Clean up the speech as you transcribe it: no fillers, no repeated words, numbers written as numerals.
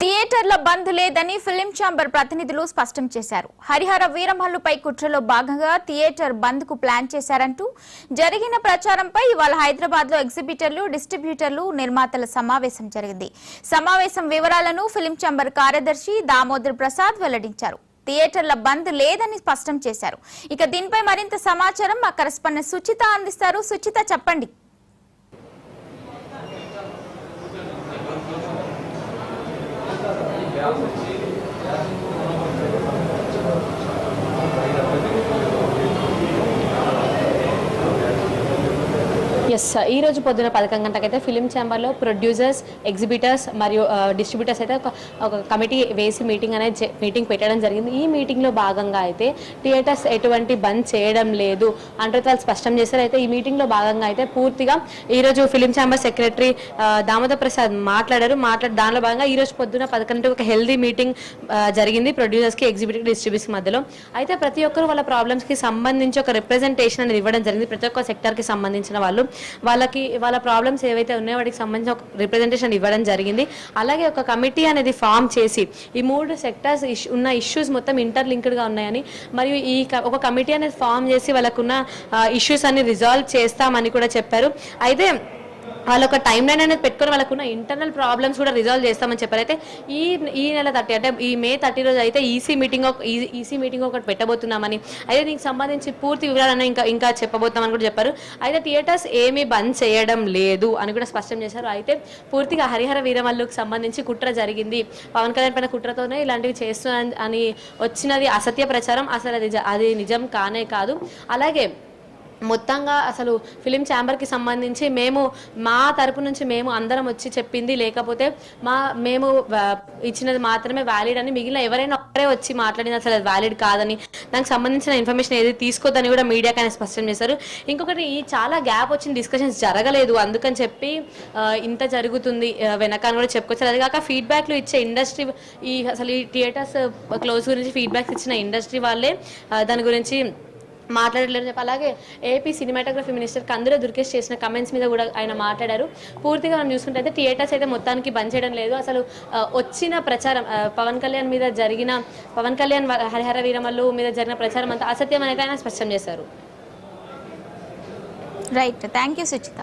థియేటర్ల బంద్ లేదని film chamber ప్రతినిధులు స్పష్టం చేశారు. హరిహర వీరమల్లుపై కుట్రలో భాగంగా థియేటర్ బంద్ కు ప్లాన్ చేశారంటూ జరిగిన ప్రచారంపై ఇవాళ హైదరాబాద్ లో ఎగ్జిబిటర్లు, డిస్ట్రిబ్యూటర్లు, నిర్మాతల సమావేశం జరిగింది. సమావేశం వివరాలను ఫిలిం ఛాంబర్ కార్యదర్శి దామోదర్ ప్రసాద్ వెల్లడించారు. థియేటర్ల బంద్ లేదని స్పష్టం చేశారు. ఇక దీనిపై మరింత సమాచారం మా కరెస్పాండెంట్ సుచిత అందిస్తారు. సుచిత, చెప్పండి. ఈ రోజు పొద్దున 11 గంటలకైతే ఫిలిం ఛాంబర్లో ప్రొడ్యూసర్స్, ఎగ్జిబిటర్స్ మరియు డిస్ట్రిబ్యూటర్స్ అయితే ఒక కమిటీ వేసి మీటింగ్ పెట్టడం జరిగింది. ఈ మీటింగ్లో భాగంగా అయితే థియేటర్స్ ఎటువంటి బంద్ చేయడం లేదు అంటే వాళ్ళు స్పష్టం చేశారు. అయితే ఈ మీటింగ్లో భాగంగా అయితే పూర్తిగా ఈరోజు film chamber secretary Damodar Prasad మాట్లాడారు. దానిలో భాగంగా ఈరోజు పొద్దున 11 ఒక హెల్దీ మీటింగ్ జరిగింది ప్రొడ్యూసర్స్కి, ఎగ్జిబిటర్కి, డిస్ట్రిబ్యూటర్స్ మధ్యలో. అయితే ప్రతి ఒక్కరు వాళ్ళ ప్రాబ్లమ్స్కి సంబంధించి ఒక రిప్రజెంటేషన్ అనేది ఇవ్వడం జరిగింది. ప్రతి ఒక్క సెక్టర్కి సంబంధించిన వాళ్ళ ప్రాబ్లమ్స్ ఏవైతే ఉన్నాయో వాటికి సంబంధించిన ఒక రిప్రజెంటేషన్ ఇవ్వడం జరిగింది. అలాగే ఒక కమిటీ అనేది ఫామ్ చేసి ఈ 3 సెక్టర్స్ ఉన్న ఇష్యూస్ మొత్తం ఇంటర్లింక్డ్గా ఉన్నాయని, మరియు ఒక కమిటీ అనేది ఫామ్ చేసి వాళ్ళకున్న ఇష్యూస్ అన్ని రిజాల్వ్ చేస్తామని కూడా చెప్పారు. అయితే వాళ్ళు ఒక టైం లైన్ అనేది పెట్టుకొని వాళ్ళకున్న ఇంటర్నల్ ప్రాబ్లమ్స్ కూడా రిజాల్వ్ చేస్తామని చెప్పారు. అయితే ఈ నెల 30 అంటే ఈ మే 30 రోజు అయితే ఈసీ మీటింగ్ ఒకటి పెట్టబోతున్నామని, అయితే దీనికి సంబంధించి పూర్తి వివరాలను ఇంకా చెప్పబోతున్నామని కూడా చెప్పారు. అయితే థియేటర్స్ ఏమీ బంద్ చేయడం లేదు అని కూడా స్పష్టం చేశారు. అయితే పూర్తిగా హరిహర వీరమల్లుకి సంబంధించి కుట్ర జరిగింది, పవన్ కళ్యాణ్ పైన కుట్రతోనే ఇలాంటివి చేస్తున్నా అని వచ్చినది అసత్య ప్రచారం. అసలు అది నిజం కానే కాదు. అలాగే మొత్తంగా అసలు ఫిలిం ఛాంబర్కి సంబంధించి మా తరపు నుంచి మేము అందరం వచ్చి చెప్పింది, లేకపోతే మేము ఇచ్చినది మాత్రమే వ్యాలిడ్ అని, మిగిలిన ఎవరైనా ఒక్కరే వచ్చి మాట్లాడినా అసలు అది వ్యాలిడ్ కాదని, దానికి సంబంధించిన ఇన్ఫర్మేషన్ ఏది తీసుకోదని కూడా మీడియాకి ఆయన స్పష్టం చేశారు. ఇంకొకటి, చాలా గ్యాప్ వచ్చిన డిస్కషన్స్ జరగలేదు, అందుకని చెప్పి ఇంత జరుగుతుంది వెనక అని కూడా చెప్పుకొచ్చారు. అది కాక ఫీడ్బ్యాక్లు ఇచ్చే ఇండస్ట్రీ, అసలు ఈ థియేటర్స్ క్లోజ్ గురించి ఫీడ్బ్యాక్స్ ఇచ్చిన ఇండస్ట్రీ వాళ్ళే దాని గురించి మాట్లాడలేరు చెప్పి. అలాగే ఏపీ సినిమాటోగ్రఫీ మినిస్టర్ కందుల దుర్గేష్ చేసిన కమెంట్స్ మీద కూడా ఆయన మాట్లాడారు. పూర్తిగా మనం చూసుకుంటే అయితే థియేటర్స్ అయితే మొత్తానికి బంద్ చేయడం లేదు. అసలు వచ్చిన ప్రచారం పవన్ కళ్యాణ్ హరిహర వీరమల్లు మీద జరిగిన ప్రచారం అంతా అసత్యం అనేది ఆయన స్పష్టం చేశారు. Right, thank you Suchitha.